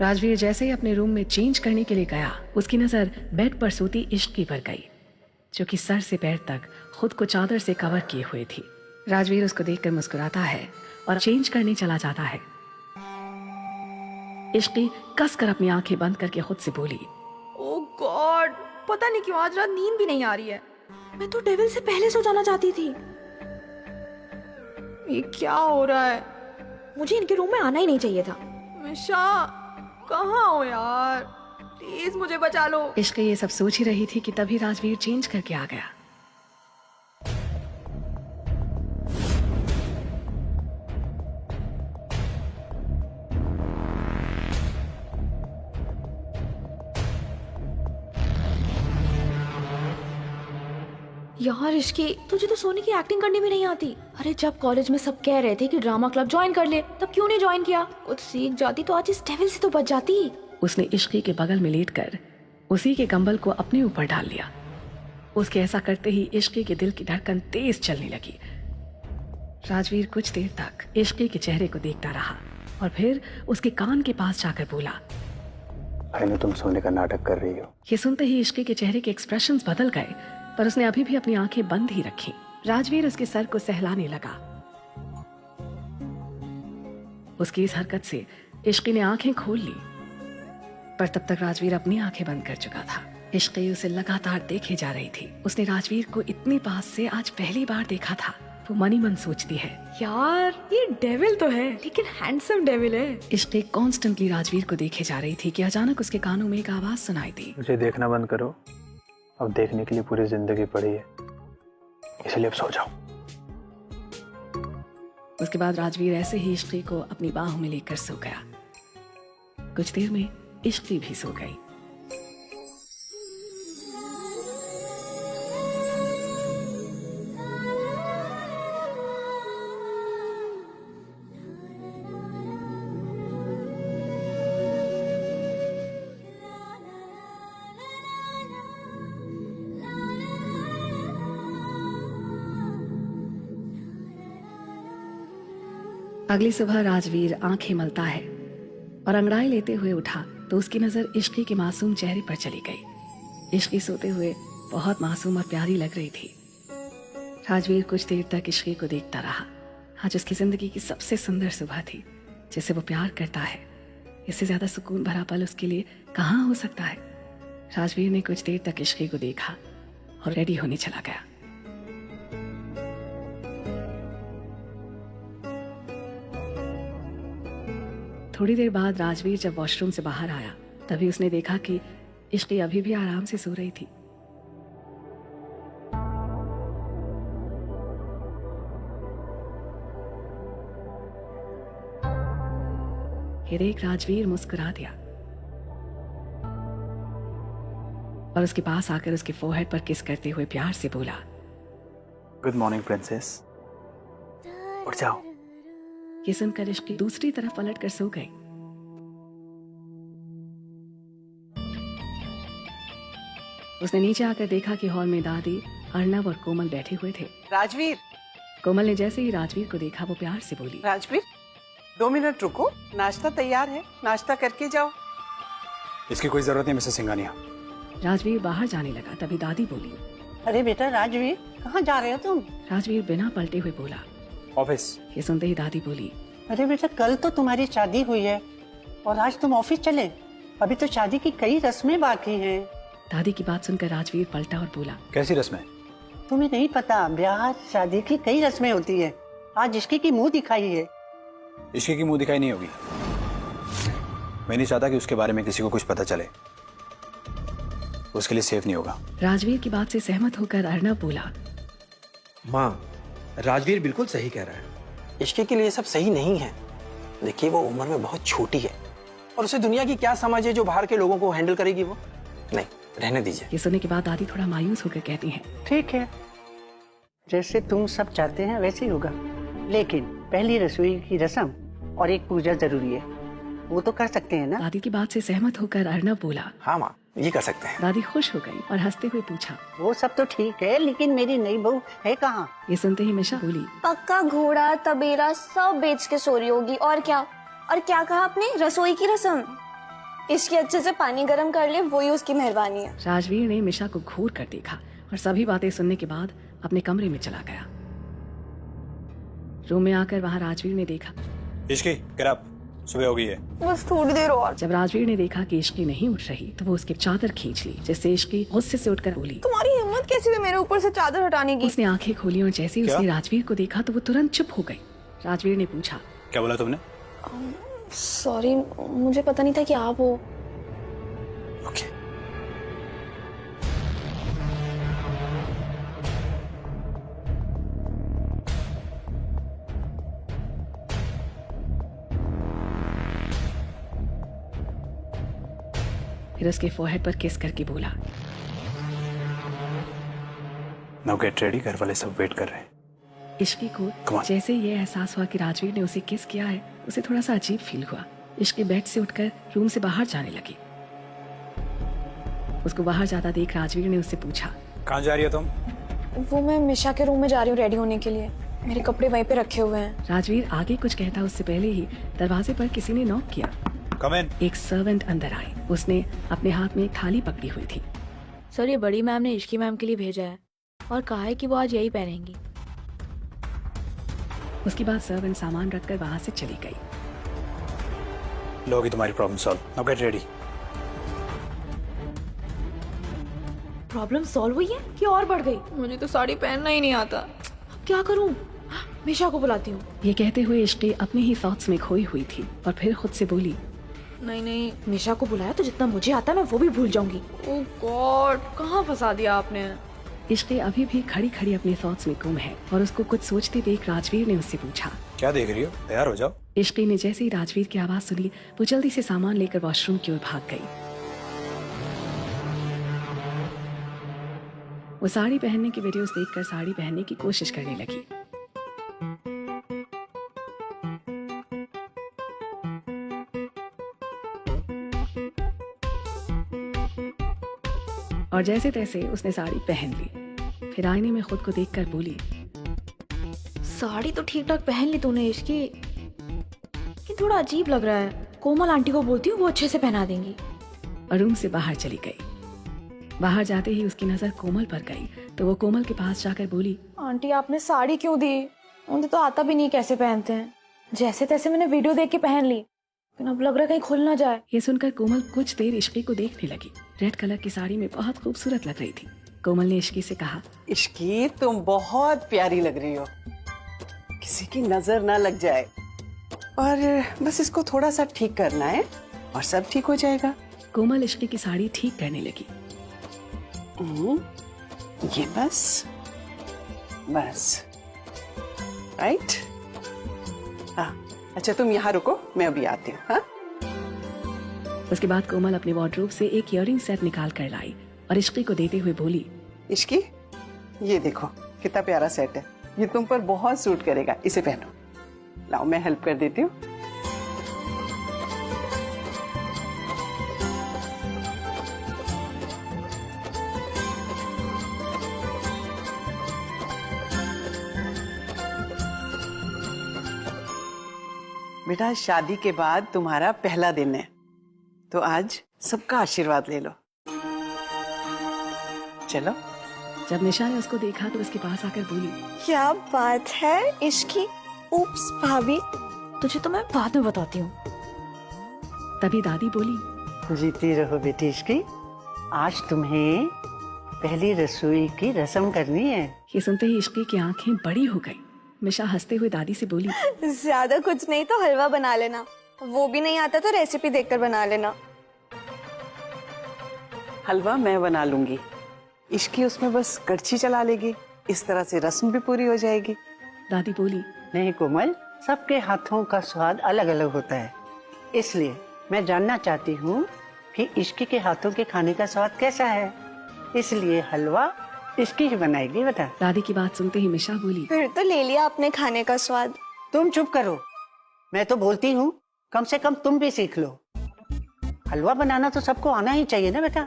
राजवीर जैसे ही अपने रूम में चेंज करने के लिए गया, उसकी नजर बेड पर सोती इश्की पर गई, जो कि सर से पैर तक खुद को चादर से कवर किए हुए थी। राजवीर उसको देखकर मुस्कुराता है और चेंज करने चला जाता है। इश्की कसकर अपनी आंखें बंद करके खुद से बोली, ओह गॉड, पता नहीं क्यों आज रात नींद भी नहीं आ रही है। मैं तो डेविल से पहले सो जाना चाहती थी। ये क्या हो रहा है? मुझे इनके रूम में आना ही नहीं चाहिए था। मिशा, कहाँ हो यार? प्लीज मुझे बचा लो। इश्की ये सब सोच ही रही थी कि तभी राजवीर चेंज करके आ गया। यार इश्की, तुझे तो सोने की एक्टिंग करनी भी नहीं आती। अरे जब कॉलेज में सब कह रहे थे कि ड्रामा क्लब ज्वाइन कर ले, तब क्यों नहीं ज्वाइन किया? कुछ सीख जाती तो आज इस डेविल से तो बच जाती। उसने इश्की के बगल में लेटकर उसी के कंबल को अपने ऊपर डाल लिया। उसके ऐसा करते ही इश्की के दिल की धड़कन तेज चलने लगी। राजवीर कुछ देर तक इश्की के चेहरे को देखता रहा और फिर उसके कान के पास जाकर बोला, भाई तुम सोने का नाटक कर रही हो। ये सुनते ही इश्की के चेहरे के एक्सप्रेशंस बदल गए, पर उसने अभी भी अपनी आंखें बंद ही रखी। राजवीर उसके सर को सहलाने लगा। उसकी इस हरकत से इश्की ने आंखें खोल ली, पर तब तक राजवीर अपनी आंखें बंद कर चुका था। इश्की उसे लगातार देखे जा रही थी। उसने राजवीर को इतनी पास से आज पहली बार देखा था। वो मनी मन सोचती है, यार ये डेविल तो है, लेकिन हैंडसम डेविल है। इश्की कॉन्स्टेंटली राजवीर को देखे जा रही थी कि अचानक उसके कानों में एक आवाज सुनाई दी, मुझे देखना बंद करो, अब देखने के लिए पूरी जिंदगी पड़ी है, इसलिए अब सो जाओ। उसके बाद राजवीर ऐसे ही इश्की को अपनी बाहों में लेकर सो गया। कुछ देर में इश्की भी सो गई। अगली सुबह राजवीर आंखें मलता है और अंगड़ाई लेते हुए उठा तो उसकी नजर इश्की के मासूम चेहरे पर चली गई। इश्की सोते हुए बहुत मासूम और प्यारी लग रही थी। राजवीर कुछ देर तक इश्की को देखता रहा। आज उसकी जिंदगी की सबसे सुंदर सुबह थी, जिसे वो प्यार करता है। इससे ज्यादा सुकून भरा पल उसके लिए कहाँ हो सकता है। राजवीर ने कुछ देर तक इश्की को देखा और रेडी होने चला गया। थोड़ी देर बाद राजवीर जब वॉशरूम से बाहर आया, तभी उसने देखा कि इश्की अभी भी आराम से सो रही थी। ये देख राजवीर मुस्कुरा दिया और उसके पास आकर उसके फोरहेड पर किस करते हुए प्यार से बोला, गुड मॉर्निंग प्रिंसेस, उठ जाओ। ये सुनकर इश्की दूसरी तरफ पलट कर सो गई। उसने नीचे आकर देखा कि हॉल में दादी, अर्नब और कोमल बैठे हुए थे। राजवीर, कोमल ने जैसे ही राजवीर को देखा, वो प्यार से बोली, राजवीर 2 मिनट रुको, नाश्ता तैयार है, नाश्ता करके जाओ। इसकी कोई जरूरत नहीं मिसेस सिंघानिया। राजवीर बाहर जाने लगा, तभी दादी बोली, अरे बेटा राजवीर, कहाँ जा रहे हो तुम? राजवीर बिना पलटे हुए बोला। ऑफिस। ये सुनते ही दादी बोली, अरे बेटा कल तो तुम्हारी शादी हुई है और आज तुम ऑफिस चले, अभी तो शादी की कई रस्में बाकी हैं। दादी की बात सुनकर राजवीर पलटा और बोला, कैसी रस्में? तुम्हें नहीं पता, ब्याह शादी की कई रस्में होती है। आज इश्की की मुंह दिखाई है। इश्की की मुंह दिखाई नहीं होगी। मैं नहीं चाहता कि उसके बारे में किसी को कुछ पता चले, उसके लिए सेफ नहीं होगा। राजवीर की बात से सहमत होकर अर्नब बोला, माँ, राजवीर बिल्कुल सही कह रहा है। इश्के के लिए सब सही नहीं है। देखिए वो उम्र में बहुत छोटी है और उसे दुनिया की क्या समझ है जो बाहर के लोगों को हैंडल करेगी वो। नहीं, रहने दीजिए। ये सुनने के बाद दादी थोड़ा मायूस होकर कहती हैं, ठीक है, जैसे तुम सब चाहते हैं वैसे ही होगा, लेकिन पहली रसोई की रस्म और एक पूजा जरूरी है, वो तो कर सकते हैं ना? दादी की बात से सहमत होकर अर्नब बोला। हाँ माँ, ये कर सकते हैं। दादी खुश हो गई और हंसते हुए पूछा, वो सब तो ठीक है, लेकिन मेरी नई बहू है कहाँ? ये सुनते ही मिशा बोली, पक्का घोड़ा तबेला सब बेच के सो रही होगी। और क्या कहा आपने? रसोई की रस्म? इसकी अच्छे से पानी गर्म कर ले, वही उसकी मेहरबानी है। राजवीर ने मिशा को घूर कर देखा और सभी बातें सुनने के बाद अपने कमरे में चला गया। रूम में आकर वहां राजवीर ने देखा। इश्की get up, सुबह हो गई है। बस थोड़ी देर और। जब राजवीर ने देखा कि इश्की नहीं उठ रही तो वो उसकी चादर खींच ली, जिससे इश्की गुस्से से उठकर बोली। तुम्हारी हिम्मत कैसी हुई मेरे ऊपर से चादर हटाने की? उसने आंखें खोली और जैसे ही उसने राजवीर को देखा तो वो तुरंत चुप हो गई। राजवीर ने पूछा, क्या बोला तुमने? सॉरी, मुझे पता नहीं था कि आप हो। ओके। फिर उसके फोरहेड पर किस करके बोला। नाउ गेट रेडी, घर वाले सब वेट कर रहे हैं। इश्की को Come on. जैसे ये एहसास हुआ कि राजवीर ने उसे किस किया है, उसे थोड़ा सा अजीब फील हुआ। इश्की बेड से उठकर रूम से बाहर जाने लगी। उसको बाहर जाता देख राजवीर ने उससे पूछा, कहाँ जा रही है तुम? वो मैं मिशा के रूम में जा रही हूँ रेडी होने के लिए। मेरे कपड़े वहीं पे रखे हुए हैं। राजवीर आगे कुछ कहता उससे पहले ही दरवाजे पर किसी ने नॉक किया। कम इन। एक सर्वेंट अंदर आई। उसने अपने हाथ में एक थाली पकड़ी हुई थी। सर, ये बड़ी मैम ने इश्की मैम के लिए भेजा है और कहा है कि वो आज यही पहनेंगी। उसके बाद सर्वेंट सामान रखकर वहां से चली गई। लो होगी तुम्हारी problem solve. Now get ready. Problem solve हुई है कि और बढ़ गई? मुझे तो साड़ी पहनना ही नहीं आता। अब क्या करूं? मिशा को बुलाती हूँ। ये कहते हुए इश्की अपने ही थॉट्स में खोई हुई थी और फिर खुद से बोली, नहीं, मिशा को बुलाया तो जितना मुझे आता है मैं वो भी भूल जाऊंगी। ओह गॉड, कहाँ फंसा दिया आपने। इश्की अभी भी खड़ी खड़ी अपने थॉट्स में गुम है और उसको कुछ सोचते देख राजवीर ने उससे पूछा, क्या देख रही हो? तैयार हो जाओ। इश्की ने जैसे ही राजवीर की आवाज सुनी वो जल्दी से सामान लेकर वॉशरूम की ओर भाग गई। वो साड़ी पहनने की वीडियोस देखकर साड़ी पहनने की कोशिश करने लगी। और जैसे तैसे उसने साड़ी पहन ली। फिर आईने में खुद को देखकर बोली, साड़ी तो ठीक ठाक पहन ली तूने इश्की, लेकिन थोड़ा अजीब लग रहा है। कोमल आंटी को बोलती हूँ, वो अच्छे से पहना देंगी। और रूम से बाहर चली गई। बाहर जाते ही उसकी नजर कोमल पर गई तो वो कोमल के पास जाकर बोली, आंटी आपने साड़ी क्यों दी? मुझे तो आता भी नहीं कैसे पहनते हैं। जैसे तैसे मैंने वीडियो देख के पहन ली, लेकिन अब लग रहा है कहीं खुल ना जाए। ये सुनकर कोमल कुछ देर इश्की को देखने लगी। रेड कलर की साड़ी में बहुत खूबसूरत लग रही थी। कोमल ने इश्की से कहा, इश्की तुम बहुत प्यारी लग रही हो, किसी की नजर ना लग जाए। और बस इसको थोड़ा सा ठीक करना है और सब ठीक हो जाएगा। कोमल इश्की की साड़ी ठीक करने लगी। ये बस राइट। हाँ, अच्छा तुम यहाँ रुको, मैं अभी आती हूँ। हाँ? उसके बाद कोमल अपने वार्डरोब से एक इयररिंग सेट निकाल कर लाई और इश्की को देते हुए बोली, इश्की ये देखो कितना प्यारा सेट है, ये तुम पर बहुत सूट करेगा, इसे पहनो। लाओ मैं हेल्प कर देती हूँ। बेटा शादी के बाद तुम्हारा पहला दिन है, तो आज सबका आशीर्वाद ले लो। चलो। जब निशा ने उसको देखा तो उसके पास आकर बोली, क्या बात है इश्की। उप्स भाभी, तुझे तो मैं बाद में बताती हूँ। तभी दादी बोली, जीती रहो बेटी इश्की, आज तुम्हें पहली रसोई की रस्म करनी है। ये सुनते ही इश्की की आंखें बड़ी हो गई। मिशा हंसते हुए दादी से बोली, ज्यादा कुछ नहीं तो हलवा बना लेना, वो भी नहीं आता तो रेसिपी देखकर बना लेना। हलवा मैं बना लूंगी, इश्की उसमें बस कड़छी चला लेगी, इस तरह से रस्म भी पूरी हो जाएगी। दादी बोली, नहीं कोमल, सबके हाथों का स्वाद अलग अलग होता है, इसलिए मैं जानना चाहती हूँ कि इश्की के हाथों के खाने का स्वाद कैसा है, इसलिए हलवा इश्की ही बनाएगी बेटा। दादी की बात सुनते ही मिशा बोली, फिर तो ले लिया आपने खाने का स्वाद। तुम चुप करो, मैं तो बोलती हूँ कम से कम तुम भी सीख लो। हलवा बनाना तो सबको आना ही चाहिए ना बेटा।